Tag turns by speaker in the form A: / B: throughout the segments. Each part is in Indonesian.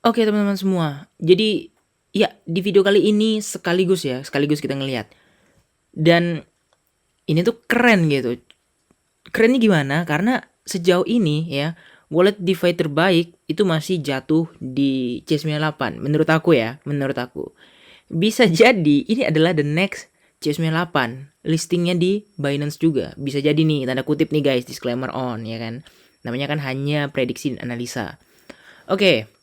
A: Oke teman-teman semua, jadi ya di video kali ini sekaligus kita ngelihat dan ini tuh keren gitu. Kerennya gimana? Karena sejauh ini ya, wallet DeFi terbaik itu masih jatuh di C98 menurut aku ya, menurut aku. Bisa jadi ini adalah the next C98, listingnya di Binance juga. Bisa jadi nih, tanda kutip nih guys, disclaimer on ya kan. Namanya kan hanya prediksi dan analisa. Oke,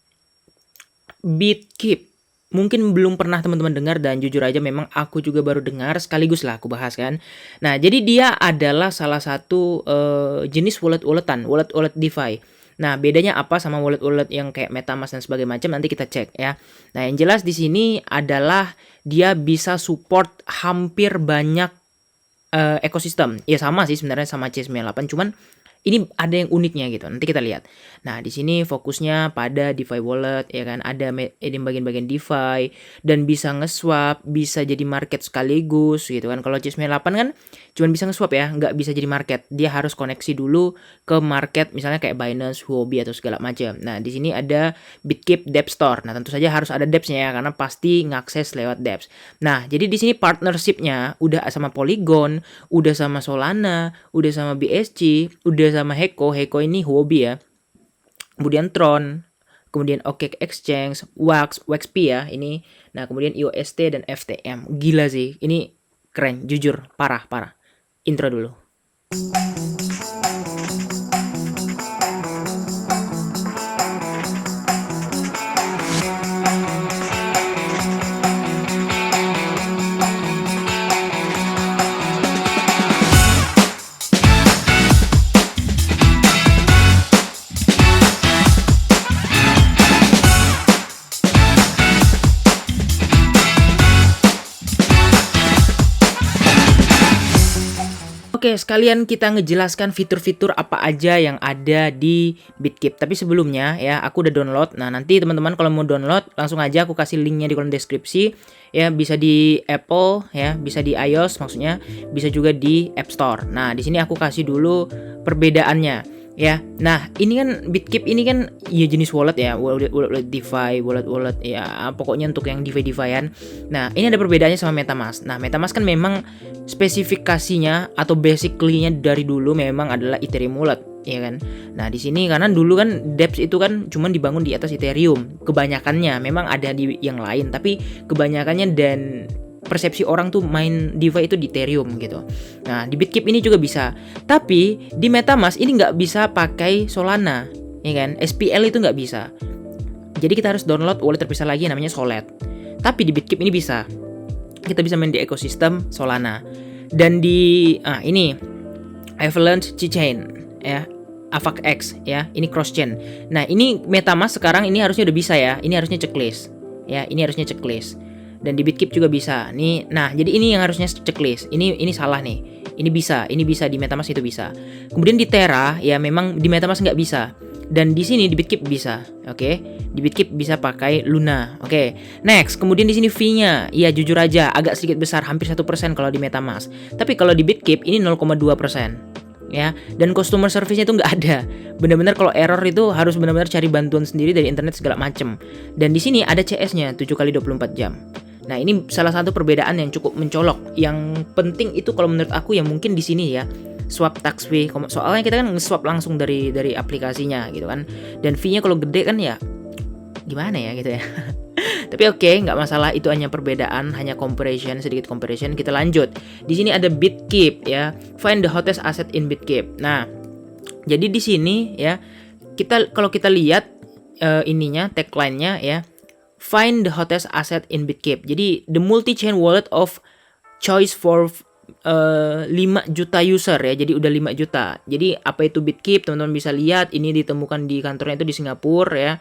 A: Bitkip. Mungkin belum pernah teman-teman dengar dan jujur aja memang aku juga baru dengar, sekaligus lah aku bahas kan. Nah, jadi dia adalah salah satu jenis wallet DeFi. Nah, bedanya apa sama wallet-wallet yang kayak MetaMask dan sebagainya macam nanti kita cek ya. Nah, yang jelas di sini adalah dia bisa support hampir banyak ekosistem. Ya sama sih sebenarnya sama C98, cuman ini ada yang uniknya gitu. Nanti kita lihat. Nah, di sini fokusnya pada DeFi wallet ya kan. Ada di bagian-bagian DeFi dan bisa nge-swap, bisa jadi market sekaligus gitu kan. Kalau C98 kan cuman bisa nge-swap ya, nggak bisa jadi market. Dia harus koneksi dulu ke market misalnya kayak Binance, Huobi atau segala macam. Nah, di sini ada Bitkip Dapps Store. Nah, tentu saja harus ada Dapps-nya ya karena pasti ngakses lewat Dapps. Nah, jadi di sini partnership-nya udah sama Polygon, udah sama Solana, udah sama BSC, udah sama Heko. Heko ini Huobi ya. Kemudian Tron, kemudian OKX Exchange, WaxP ya ini. Nah, kemudian IOST dan FTM. Gila sih. Ini keren, jujur, parah. Intro dulu. Oke, sekalian kita ngejelaskan fitur-fitur apa aja yang ada di Bitkip. Tapi sebelumnya ya, aku udah download. Nah, nanti teman-teman kalau mau download, langsung aja aku kasih linknya di kolom deskripsi. Ya, bisa di Apple ya, bisa di iOS maksudnya, bisa juga di App Store. Nah, di sini aku kasih dulu perbedaannya. Ya, nah ini kan Bitkip ini kan ya jenis wallet ya, wallet DeFi, wallet ya pokoknya untuk yang DeFi-DeFian. Nah ini ada perbedaannya sama MetaMask. Nah MetaMask kan memang spesifikasinya atau basically-nya dari dulu memang adalah Ethereum wallet, ya kan. Nah di sini karena dulu kan Dapps itu kan cuma dibangun di atas Ethereum, kebanyakannya memang ada di yang lain, tapi kebanyakannya dan persepsi orang tuh main DeFi itu di Ethereum gitu. Nah, di Bitkip ini juga bisa. Tapi di MetaMask ini nggak bisa pakai Solana, ya kan? SPL itu nggak bisa. Jadi kita harus download wallet terpisah lagi namanya Solid. Tapi di Bitkip ini bisa. Kita bisa main di ekosistem Solana. Dan di ini Avalanche Chain ya. AVAX ya, ini cross chain. Nah, ini MetaMask sekarang ini harusnya udah bisa ya. Ini harusnya checklist. Ya, ini harusnya checklist. Dan di Bitkip juga bisa. Nih, nah jadi ini yang harusnya checklist. Ini salah nih. Ini bisa di MetaMask itu bisa. Kemudian di Terra ya memang di MetaMask nggak bisa. Dan di sini di Bitkip bisa. Oke. Di Bitkip bisa pakai Luna. Oke. Next, kemudian di sini fee-nya. Iya jujur aja agak sedikit besar, hampir 1% kalau di MetaMask. Tapi kalau di Bitkip ini 0,2%. Ya, dan customer service-nya itu nggak ada. Benar-benar kalau error itu harus benar-benar cari bantuan sendiri dari internet segala macem. Dan di sini ada CS-nya 7 kali 24 jam. Nah, ini salah satu perbedaan yang cukup mencolok. Yang penting itu kalau menurut aku yang mungkin di sini ya, swap tax fee. Soalnya kita kan nge-swap langsung dari aplikasinya gitu kan. Dan fee-nya kalau gede kan ya gimana ya gitu ya. Tapi oke, nggak masalah, itu hanya perbedaan, hanya sedikit comparison. Kita lanjut. Di sini ada Bitkip ya. Find the hottest asset in Bitkip. Nah, jadi di sini ya, kalau kita lihat ininya tagline-nya ya. Find the hottest asset in Bitkip. Jadi the multi-chain wallet of choice for 5 juta user ya. Jadi udah 5 juta. Jadi apa itu Bitkip? Teman-teman bisa lihat ini ditemukan di kantornya itu di Singapura ya.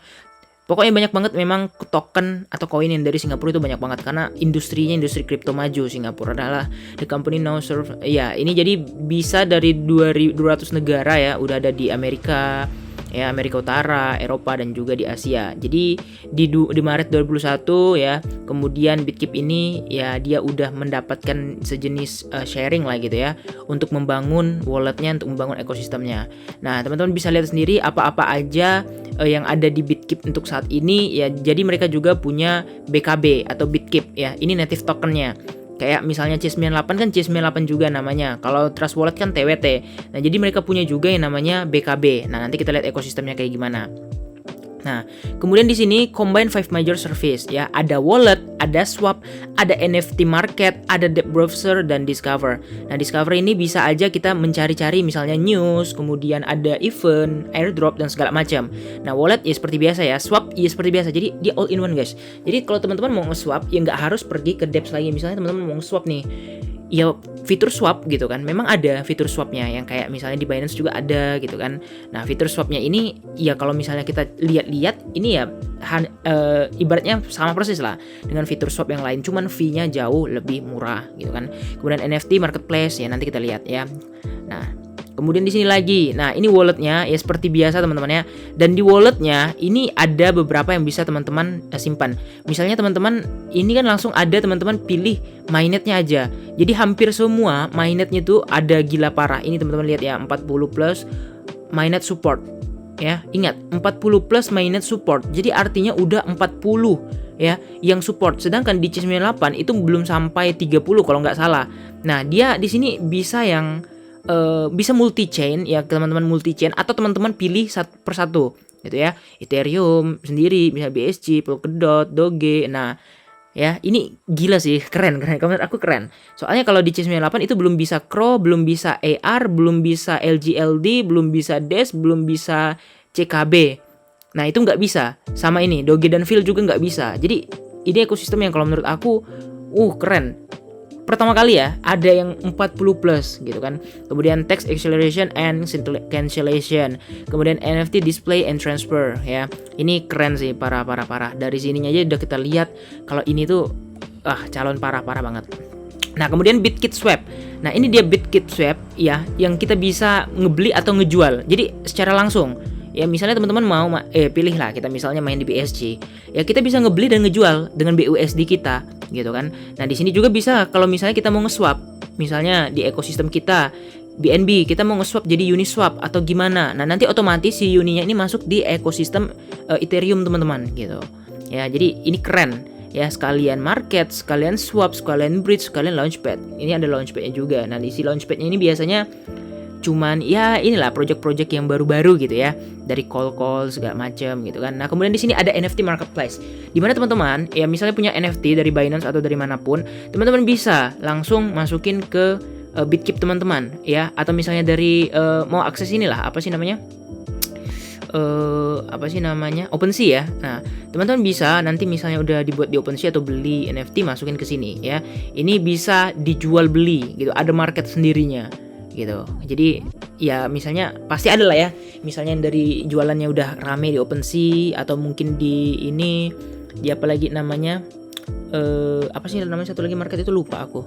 A: Pokoknya banyak banget memang token atau koin yang dari Singapura itu banyak banget karena industri kripto maju. Singapura adalah the company now serve ya. Ini jadi bisa dari 200 negara ya. Udah ada di Amerika ya, Amerika Utara, Eropa dan juga di Asia. Jadi di Maret 2021 ya, kemudian Bitkip ini ya dia udah mendapatkan sejenis sharing lah gitu ya, untuk membangun walletnya, untuk membangun ekosistemnya. Nah, teman-teman bisa lihat sendiri apa-apa aja yang ada di Bitkip untuk saat ini ya. Jadi mereka juga punya BKB atau Bitkip ya. Ini native tokennya. Kayak misalnya C98 kan C98 juga namanya. Kalau Trust Wallet kan TWT. Nah, jadi mereka punya juga yang namanya BKB. Nah, nanti kita lihat ekosistemnya kayak gimana. Nah, kemudian di sini combine 5 major service ya. Ada wallet, ada swap, ada NFT market, ada debt browser dan discover. Nah, discover ini bisa aja kita mencari-cari misalnya news, kemudian ada event, airdrop dan segala macam. Nah, wallet ya seperti biasa ya, swap ya seperti biasa. Jadi dia all in one guys. Jadi kalau teman-teman mau nge-swap ya nggak harus pergi ke dapps lagi. Misalnya teman-teman mau nge-swap nih, ya fitur swap gitu kan, memang ada fitur swapnya yang kayak misalnya di Binance juga ada gitu kan. Nah, fitur swapnya ini ya kalau misalnya kita lihat-lihat ini ya ibaratnya sama persis lah dengan fitur swap yang lain, cuman fee-nya jauh lebih murah gitu kan. Kemudian NFT marketplace ya nanti kita lihat ya. Nah, kemudian di sini lagi, nah ini walletnya ya seperti biasa teman-teman ya. Dan di walletnya ini ada beberapa yang bisa teman-teman simpan. Misalnya teman-teman ini kan langsung ada teman-teman pilih mainnetnya aja. Jadi hampir semua mainnetnya tuh ada gila parah. Ini teman-teman lihat ya, 40 plus mainnet support. Ya, ingat 40 plus mainnet support. Jadi artinya udah 40 ya yang support. Sedangkan di C98 itu belum sampai 30 kalau nggak salah. Nah, dia di sini bisa yang bisa multi chain ya, teman-teman multi chain atau teman-teman pilih per satu gitu ya. Ethereum sendiri, bisa BSC, Polkadot, Doge. Nah, ya ini gila sih, keren. Menurut aku keren. Soalnya kalau di C98 itu belum bisa CRO, belum bisa AR, belum bisa LGLD, belum bisa DES, belum bisa CKB. Nah, itu nggak bisa. Sama ini, Doge dan Phil juga nggak bisa. Jadi ini ekosistem yang kalau menurut aku keren. Pertama kali ya ada yang 40 plus gitu kan. Kemudian text acceleration and cancellation. Kemudian NFT display and transfer ya. Ini keren sih, parah. Dari sininya aja udah kita lihat kalau ini tuh calon parah banget. Nah, kemudian Bitkit Swap. Nah, ini dia Bitkit Swap ya, yang kita bisa ngebeli atau ngejual. Jadi secara langsung. Ya misalnya teman-teman mau pilih lah, kita misalnya main di BSC. Ya kita bisa ngebeli dan ngejual dengan BUSD kita gitu kan. Nah, di sini juga bisa kalau misalnya kita mau nge-swap. Misalnya di ekosistem kita BNB, kita mau nge-swap jadi Uniswap atau gimana. Nah, nanti otomatis si Uninya ini masuk di ekosistem Ethereum teman-teman gitu. Ya, jadi ini keren. Ya, sekalian market, sekalian swap, sekalian bridge, sekalian launchpad. Ini ada launchpadnya juga. Nah, di si launchpadnya ini biasanya cuman ya inilah project-project yang baru-baru gitu ya, dari call segala macam gitu kan. Nah, kemudian di sini ada NFT marketplace, di mana teman-teman ya misalnya punya NFT dari Binance atau dari manapun, teman-teman bisa langsung masukin ke Bitkip teman-teman ya, atau misalnya dari mau akses inilah apa sih namanya OpenSea ya. Nah, teman-teman bisa nanti misalnya udah dibuat di OpenSea atau beli NFT masukin ke sini ya. Ini bisa dijual beli gitu, ada market sendirinya gitu. Jadi ya misalnya pasti ada lah ya, misalnya yang dari jualannya udah rame di OpenSea atau mungkin di ini di apa lagi namanya apa sih namanya satu lagi market itu lupa aku.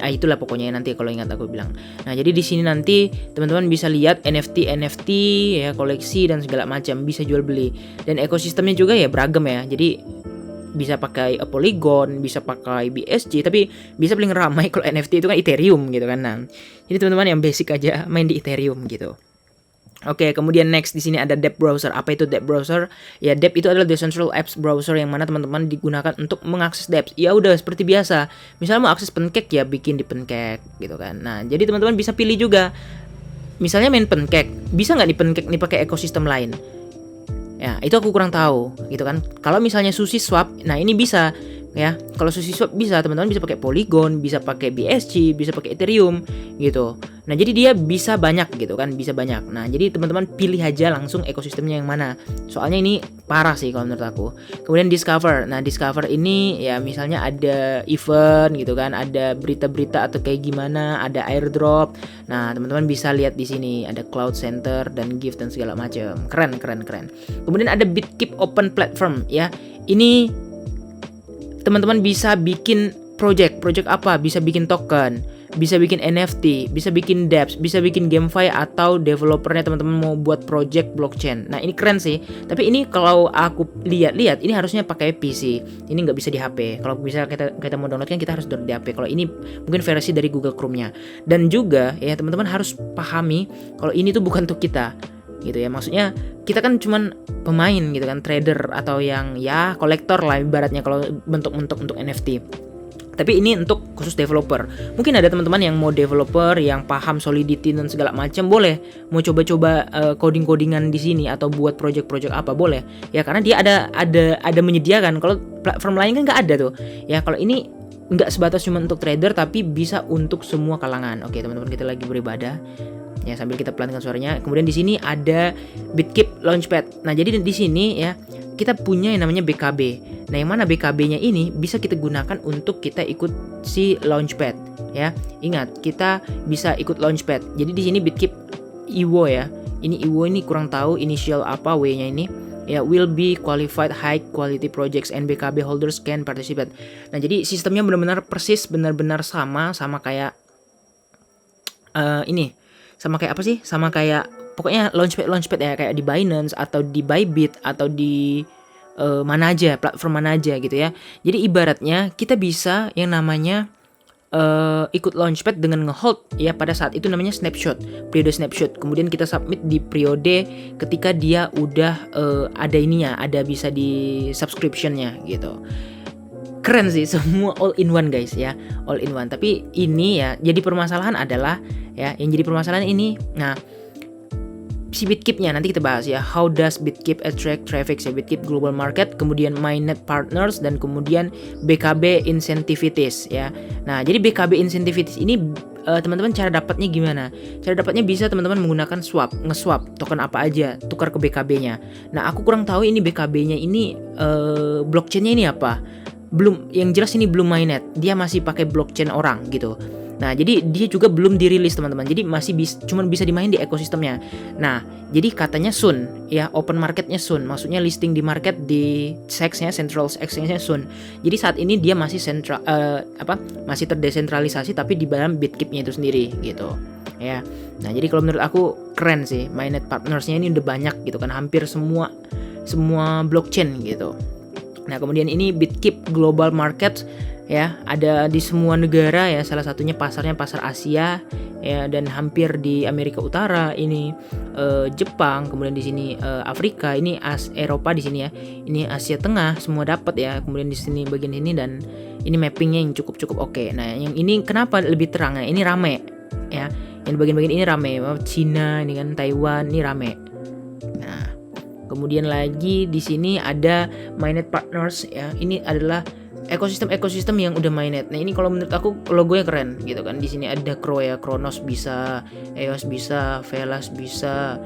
A: Itulah pokoknya nanti kalau ingat aku bilang. Nah, jadi di sini nanti teman-teman bisa lihat NFT ya, koleksi dan segala macam, bisa jual beli. Dan ekosistemnya juga ya beragam ya. Jadi bisa pakai Polygon, bisa pakai BSC, tapi bisa paling ramai kalau NFT itu kan Ethereum gitu kan. Nah, jadi teman-teman yang basic aja main di Ethereum gitu. Oke, kemudian next di sini ada Debt Browser. Apa itu Debt Browser? Ya, Debt itu adalah Decentralized Apps Browser yang mana teman-teman digunakan untuk mengakses dapps. Ya udah seperti biasa. Misalnya mau akses Pancake ya bikin di Pancake gitu kan. Nah, jadi teman-teman bisa pilih juga. Misalnya main Pancake, bisa nggak di Pancake nih pakai ekosistem lain? Ya, itu aku kurang tahu gitu kan. Kalau misalnya SushiSwap, nah ini bisa ya. Kalau SushiSwap bisa, teman-teman bisa pakai Polygon, bisa pakai BSC, bisa pakai Ethereum gitu. Nah, jadi dia bisa banyak gitu kan, bisa banyak. Nah, jadi teman-teman pilih aja langsung ekosistemnya yang mana. Soalnya ini parah sih kalau menurut aku. Kemudian Discover. Nah, Discover ini ya misalnya ada event gitu kan, ada berita-berita atau kayak gimana, ada airdrop. Nah, teman-teman bisa lihat di sini ada Cloud Center dan gift dan segala macam. Keren. Kemudian ada Bitkip Open Platform ya. Ini teman-teman bisa bikin project apa? Bisa bikin token, bisa bikin NFT, bisa bikin dApps, bisa bikin GameFi atau developernya teman-teman mau buat project blockchain. Nah ini keren sih. Tapi ini kalau aku lihat-lihat ini harusnya pakai PC. Ini nggak bisa di HP. Kalau bisa kita mau download kan kita harus download di HP. Kalau ini mungkin versi dari Google Chrome-nya. Dan juga ya teman-teman harus pahami kalau ini tuh bukan untuk kita gitu ya. Maksudnya kita kan cuman pemain gitu kan, trader atau yang ya kolektor lah ibaratnya kalau bentuk untuk NFT. Tapi ini untuk khusus developer. Mungkin ada teman-teman yang mau developer yang paham Solidity dan segala macam, boleh. Mau coba-coba coding-codingan di sini atau buat project-project apa, boleh. Ya karena dia ada menyediakan. Kalau platform lain kan nggak ada tuh. Ya kalau ini nggak sebatas cuma untuk trader tapi bisa untuk semua kalangan. Oke teman-teman, kita lagi beribadah. Ya sambil kita pelankan suaranya. Kemudian di sini ada Bitkip Launchpad. Nah jadi di sini ya kita punya yang namanya BKB. Nah yang mana BKB-nya ini bisa kita gunakan untuk kita ikut si Launchpad. Ya ingat kita bisa ikut Launchpad. Jadi di sini Bitkip IWO ya. Ini IWO ini kurang tahu initial apa W-nya ini. Ya will be qualified high quality projects and BKB holders can participate. Nah jadi sistemnya benar-benar persis, benar-benar sama kayak ini. Sama kayak apa sih? Sama kayak pokoknya launchpad ya, kayak di Binance atau di Bybit atau di mana aja, platform mana aja gitu ya. Jadi ibaratnya kita bisa yang namanya ikut launchpad dengan ngehold ya pada saat itu namanya snapshot, periode snapshot. Kemudian kita submit di periode ketika dia udah ada ininya, ada bisa di subscriptionnya gitu. Keren sih, semua all in one guys ya, all in one. Tapi ini ya jadi permasalahan adalah ya, yang jadi permasalahan ini. Nah, si Bitkip-nya nanti kita bahas ya. How does Bitkip attract traffic? Ya, Bitkip Global Market, kemudian Mainnet Partners, dan kemudian BKB Incentivities ya. Nah, jadi BKB Incentivities ini teman-teman cara dapatnya gimana? Cara dapatnya bisa teman-teman menggunakan nge-swap token apa aja, tukar ke BKB-nya. Nah, aku kurang tahu ini BKB-nya ini blockchain-nya ini apa. Belum, yang jelas ini belum mainnet, dia masih pakai blockchain orang gitu. Nah jadi dia juga belum dirilis teman-teman, jadi masih cuman bisa dimain di ekosistemnya. Nah jadi katanya soon ya, open marketnya soon, maksudnya listing di market di CEX-nya, Central Exchange-nya soon. Jadi saat ini dia masih masih terdesentralisasi tapi di dalam Bitkip-nya itu sendiri gitu ya. Nah jadi kalau menurut aku keren sih, mainnet partners-nya ini udah banyak gitu kan, hampir semua blockchain gitu. Nah kemudian ini Bitkip Global Market ya, ada di semua negara ya, salah satunya pasarnya pasar Asia ya, dan hampir di Amerika Utara ini Jepang, kemudian di sini Afrika, ini Eropa di sini ya, ini Asia Tengah semua dapat ya, kemudian di sini bagian ini, dan ini mappingnya yang cukup oke. Nah yang ini kenapa lebih terang ya, ini rame ya, yang bagian-bagian ini rame, Cina ini kan, Taiwan ini rame. Nah kemudian lagi di sini ada Mainnet Partners ya. Ini adalah ekosistem yang udah mainnet. Nah, ini kalau menurut aku logonya keren gitu kan. Di sini ada Crow ya, Kronos bisa, EOS bisa, Velas bisa,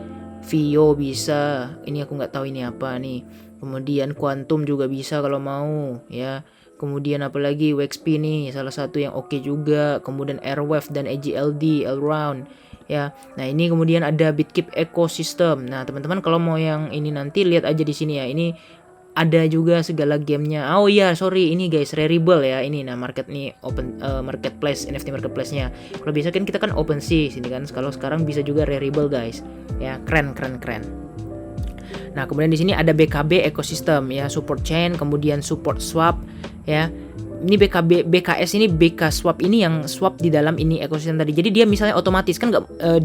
A: Vio bisa. Ini aku nggak tahu ini apa nih. Kemudian Quantum juga bisa kalau mau ya. Kemudian apalagi WXP nih salah satu yang oke juga. Kemudian Airwave dan AGLD, Allround ya. Nah ini kemudian ada Bitkip Ecosystem. Nah teman-teman kalau mau yang ini nanti lihat aja di sini ya. Ini ada juga segala gamenya. Oh iya sorry, ini guys Rarible ya. Ini nah market nih open marketplace, NFT marketplace-nya. Kalau biasa kan kita kan OpenSea sini kan. Kalau sekarang bisa juga Rarible guys. Ya keren. Nah kemudian di sini ada BKB Ecosystem ya, support chain, kemudian support swap ya. Ini BKS ini BK swap ini yang swap di dalam ini ekosistem tadi. Jadi dia misalnya otomatis kan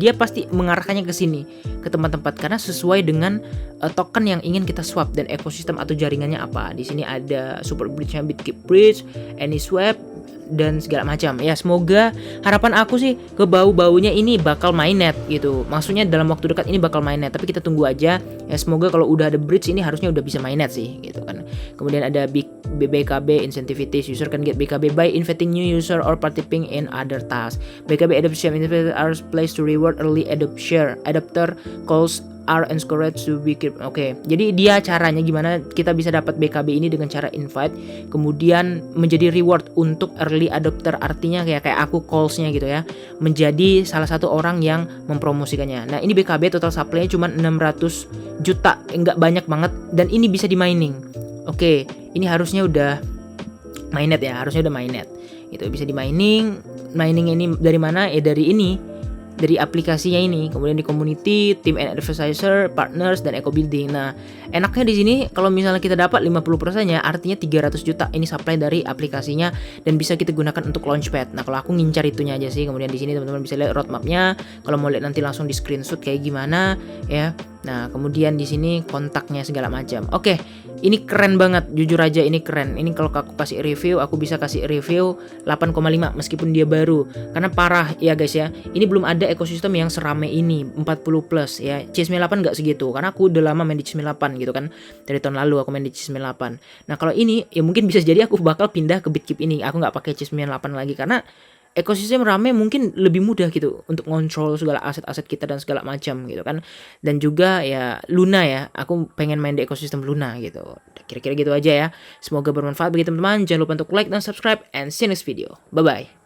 A: dia pasti mengarahkannya ke sini, ke tempat-tempat karena sesuai dengan token yang ingin kita swap dan ekosistem atau jaringannya apa. Di sini ada support bridge-nya Bitkip Bridge, AnySwap dan segala macam. Ya semoga harapan aku sih ke bau-baunya ini bakal mainnet gitu. Maksudnya dalam waktu dekat ini bakal mainnet, tapi kita tunggu aja. Ya semoga kalau udah ada bridge ini harusnya udah bisa mainnet sih gitu kan. Kemudian ada BKB Incentivities, user can get BKB by inviting new user or participating in other tasks. BKB adoption incentivities are placed to reward early adopter calls are encouraged to be keep. Oke, jadi dia caranya gimana kita bisa dapat BKB ini dengan cara invite, kemudian menjadi reward untuk early adopter, artinya kayak aku callsnya gitu ya, menjadi salah satu orang yang mempromosikannya. Nah ini BKB total supply-nya cuma 600 juta, enggak banyak banget, dan ini bisa di mining. Oke, ini harusnya udah mainnet ya, harusnya udah mainnet. Itu bisa di mining. mining ini dari mana? Dari ini, dari aplikasinya ini. Kemudian di community, team and advisor, partners, dan eco building. Nah, enaknya di sini kalau misalnya kita dapat 50%-nya, artinya 300 juta ini supply dari aplikasinya dan bisa kita gunakan untuk launchpad. Nah, kalau aku ngincar itunya aja sih. Kemudian di sini teman-teman bisa lihat roadmapnya. Kalau mau lihat nanti langsung di screenshot kayak gimana ya. Nah, kemudian di sini kontaknya segala macam. Oke, ini keren banget, jujur aja ini keren. Ini kalau aku kasih review, aku bisa kasih review 8,5 meskipun dia baru. Karena parah ya guys ya. Ini belum ada ekosistem yang serame ini, 40 plus ya. C98 nggak segitu, karena aku udah lama main di C98 gitu kan. Dari tahun lalu aku main di C98. Nah, kalau ini ya mungkin bisa jadi aku bakal pindah ke Bitkip ini. Aku nggak pakai C98 lagi karena ekosistem rame mungkin lebih mudah gitu untuk ngontrol segala aset-aset kita dan segala macam gitu kan. Dan juga ya Luna ya, aku pengen main di ekosistem Luna gitu. Kira-kira gitu aja ya. Semoga bermanfaat bagi teman-teman. Jangan lupa untuk like dan subscribe and see you next video. Bye bye.